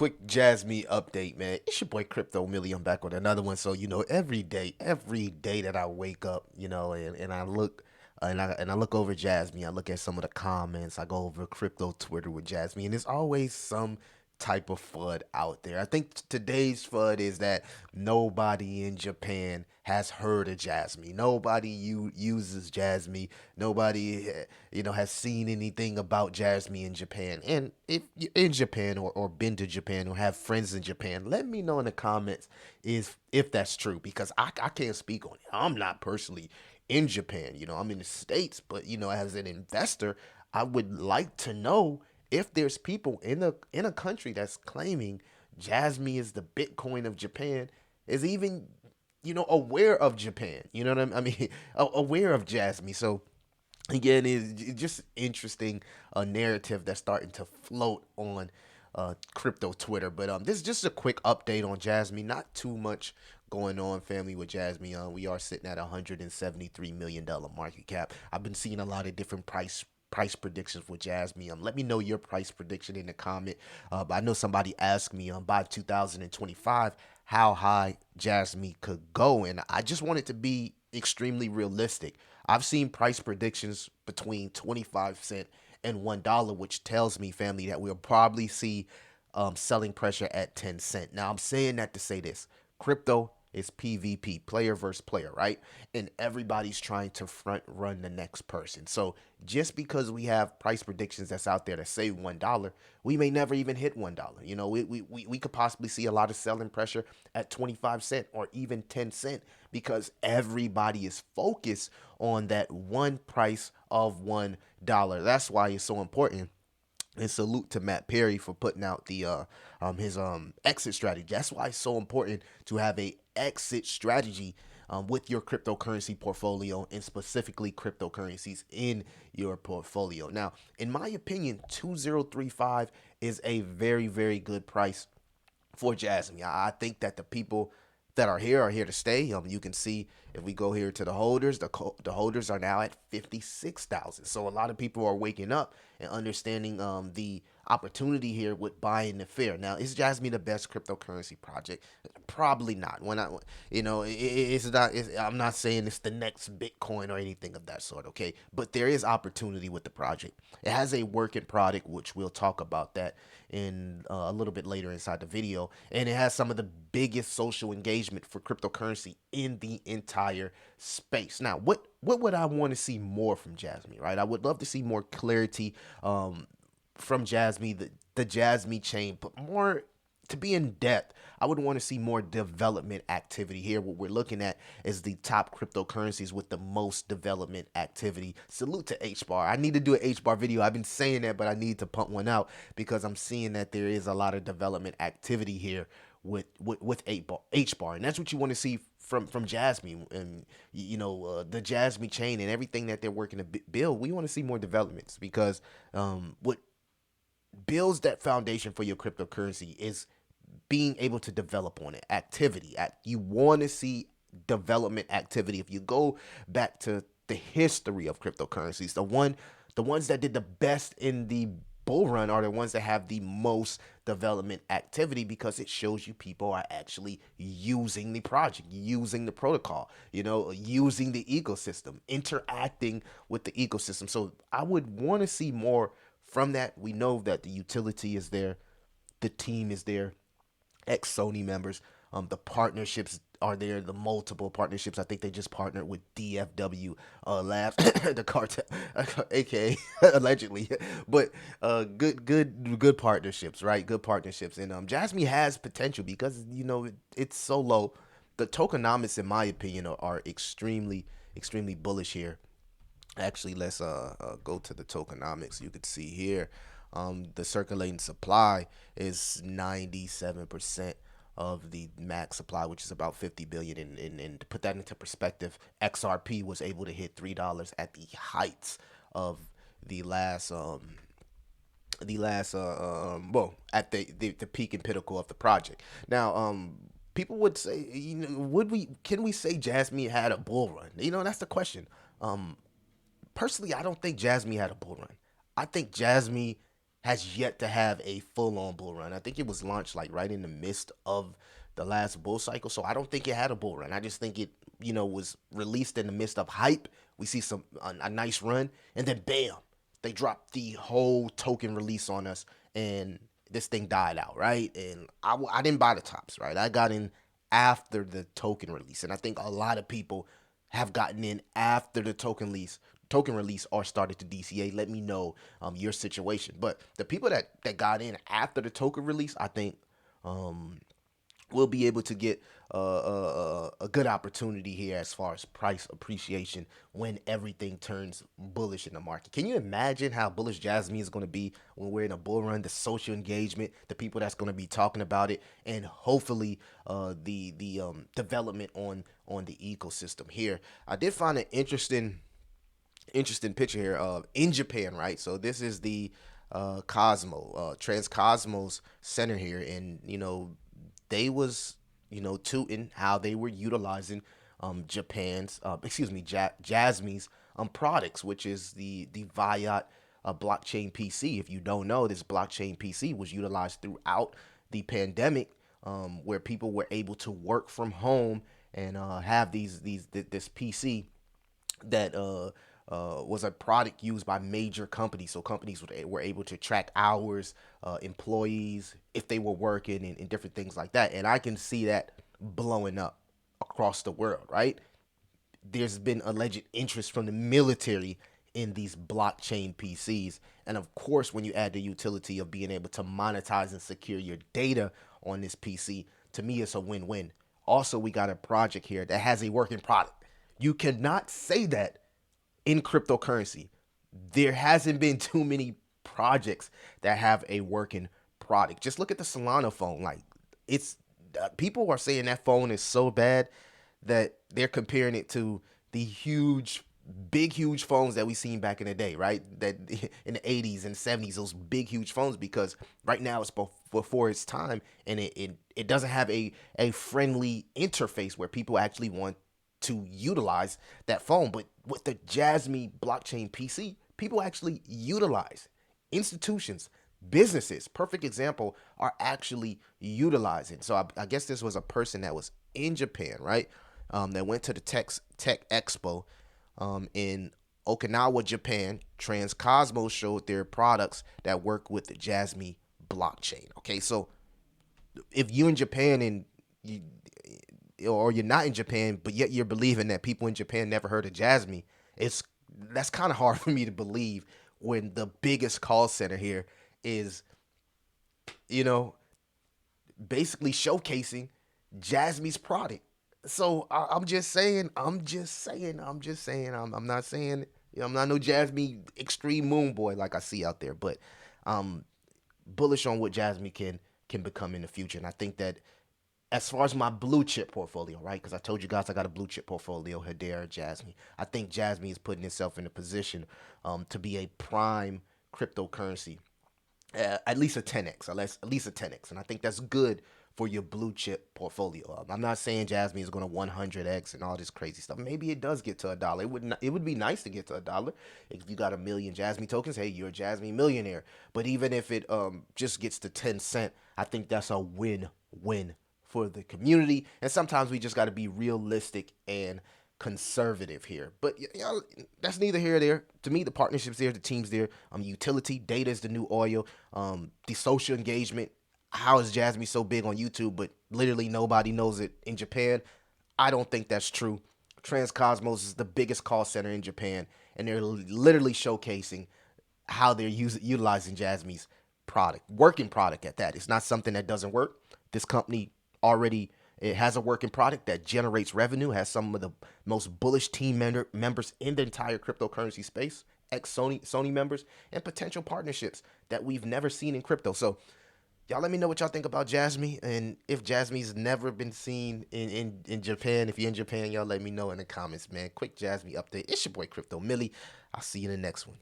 quick Jasmy update, man. It's your boy Crypto Millie. I'm back with another one. So every day that I wake up, and I look. And I look over Jasmy. I look at some of the comments. I go over crypto Twitter with Jasmy, and there's always some type of FUD out there. I think today's FUD is that nobody in Japan has heard of Jasmy. Nobody uses Jasmy. Nobody, has seen anything about Jasmy in Japan. And if you're in Japan or been to Japan or have friends in Japan, let me know in the comments is if that's true because I can't speak on it. I'm not personally in Japan. I'm in the States, but as an investor, I would like to know if there's people in a country that's claiming Jasmy is the Bitcoin of Japan, is even aware of Japan. You know what I mean? Aware of Jasmy. So again, it's just interesting narrative that's starting to float on crypto Twitter. But this is just a quick update on Jasmy. Not too much going on, family, with Jasmy. We are sitting at $173 million market cap. I've been seeing a lot of different price predictions for Jasmy. Let me know your price prediction in the comment. I know somebody asked me by 2025 how high Jasmy could go, and I just want it to be extremely realistic. I've seen price predictions between 25 cents and $1, which tells me, family, that we'll probably see selling pressure at 10 cents. Now, I'm saying that to say this: crypto is PvP, player versus player, right? And everybody's trying to front run the next person. So just because we have price predictions that's out there that say $1, we may never even hit $1. We could possibly see a lot of selling pressure at 25 cents or even 10 cents because everybody is focused on that one price of $1. That's why it's so important. And salute to Matt Perry for putting out the his exit strategy. That's why it's so important to have a exit strategy with your cryptocurrency portfolio, and specifically cryptocurrencies in your portfolio. Now, in my opinion, 2035 is a very, very good price for Jasmy. I think that the people that are here to stay. You can see if we go here to the holders, the holders are now at 56,000. So a lot of people are waking up and understanding the opportunity here with buying the fair. Now, is Jasmy the best cryptocurrency project? Probably not. When I, it's not. I'm not saying it's the next Bitcoin or anything of that sort. Okay, but there is opportunity with the project. It has a working product, which we'll talk about that in a little bit later inside the video, and it has some of the biggest social engagement for cryptocurrency in the entire space. Now, what would I want to see more from Jasmy? Right, I would love to see more clarity from Jasmy, the Jasmy chain, but more to be in depth. I would want to see more development activity here. What we're looking at is the top cryptocurrencies with the most development activity. Salute to HBAR. I need to do an HBAR video. I've been saying that, but I need to pump one out because I'm seeing that there is a lot of development activity here with HBAR, and that's what you want to see from Jasmy and the Jasmy chain and everything that they're working to build. We want to see more developments because what builds that foundation for your cryptocurrency is being able to develop on it. Activity. You want to see development activity. If you go back to the history of cryptocurrencies, the ones that did the best in the bull run are the ones that have the most development activity because it shows you people are actually using the project, using the protocol, using the ecosystem, interacting with the ecosystem. So I would want to see more from that. We know that the utility is there, the team is there, ex Sony members. The partnerships are there, the multiple partnerships. I think they just partnered with DFW Labs, the cartel, aka allegedly, but good partnerships, right? Good partnerships, and Jasmy has potential because it's so low. The tokenomics, in my opinion, are extremely bullish here. Actually, let's go to the tokenomics. You could see here, the circulating supply is 97% of the max supply, which is about 50 billion. And to put that into perspective, XRP was able to hit $3 at the heights of the last well, at the peak and pinnacle of the project. Now, people would say, can we say Jasmy had a bull run? That's the question. Personally, I don't think Jasmy had a bull run. I think Jasmy has yet to have a full on bull run. I think it was launched like right in the midst of the last bull cycle. So I don't think it had a bull run. I just think it, was released in the midst of hype. We see a nice run, and then bam, they dropped the whole token release on us, and this thing died out, right? And I didn't buy the tops, right? I got in after the token release, and I think a lot of people have gotten in after the token release or started to DCA. Let me know your situation. But the people that got in after the token release, I think um, we'll be able to get a good opportunity here as far as price appreciation when everything turns bullish in the market. Can you imagine how bullish Jasmine is going to be when we're in a bull run? The social engagement, the people that's going to be talking about it, and hopefully the development on the ecosystem here. I did find an interesting picture here of in Japan, right? So this is the Transcosmos Center here, and they was tooting how they were utilizing Japan's Jasmy's products, which is the Viat blockchain PC. If you don't know, this blockchain PC was utilized throughout the pandemic, where people were able to work from home and have this PC that was a product used by major companies. So companies were able to track hours, employees, if they were working, and different things like that. And I can see that blowing up across the world, right? There's been alleged interest from the military in these blockchain PCs. And of course, when you add the utility of being able to monetize and secure your data on this PC, to me, it's a win win. Also, we got a project here that has a working product. You cannot say that in cryptocurrency. There hasn't been too many projects that have a working product. Just look at the Solana phone. Like, it's people are saying that phone is so bad that they're comparing it to the huge phones that we seen back in the day, right? That in the 80s and 70s, those big huge phones, because right now it's before its time, and it doesn't have a friendly interface where people actually want to utilize that phone. But with the Jasmy blockchain PC, people actually utilize, institutions, businesses, perfect example, are actually utilizing. So I guess this was a person that was in Japan, right? That went to the tech expo in Okinawa, Japan. Transcosmos showed their products that work with the Jasmy blockchain. Okay, so if you in Japan and you, or you're not in Japan, but yet you're believing that people in Japan never heard of Jasmy, it's that's kind of hard for me to believe when the biggest call center here is, you know, basically showcasing Jasmy's product. So I'm just saying, I'm not saying, I'm not no Jasmy extreme moon boy like I see out there, but I'm bullish on what Jasmy can become in the future, and I think that as far as my blue chip portfolio, right? Because I told you guys I got a blue chip portfolio, Hedera, Jasmy. I think Jasmy is putting itself in a position to be a prime cryptocurrency, at least a 10x, at least a 10x, and I think that's good for your blue chip portfolio. I'm not saying Jasmy is going to 100x and all this crazy stuff. Maybe it does get to a dollar. It would be nice to get to a dollar. If you got a million Jasmy tokens, hey, you're a Jasmy millionaire. But even if it just gets to 10 cent, I think that's a win-win for the community. And sometimes we just got to be realistic and conservative here. But that's neither here or there. To me, the partnerships there, the teams there, utility, data is the new oil. The social engagement. How is Jasmy so big on YouTube, but literally nobody knows it in Japan? I don't think that's true. Transcosmos is the biggest call center in Japan, and they're literally showcasing how they're utilizing Jasmy's product, working product at that. It's not something that doesn't work. This company already, it has a working product that generates revenue, has some of the most bullish team members in the entire cryptocurrency space, ex Sony members, and potential partnerships that we've never seen in crypto. So y'all let me know what y'all think about Jasmy, and if Jasmy's never been seen in Japan. If you're in Japan, y'all let me know in the comments, man. Quick Jasmy update. It's your boy Crypto Millie. I'll see you in the next one.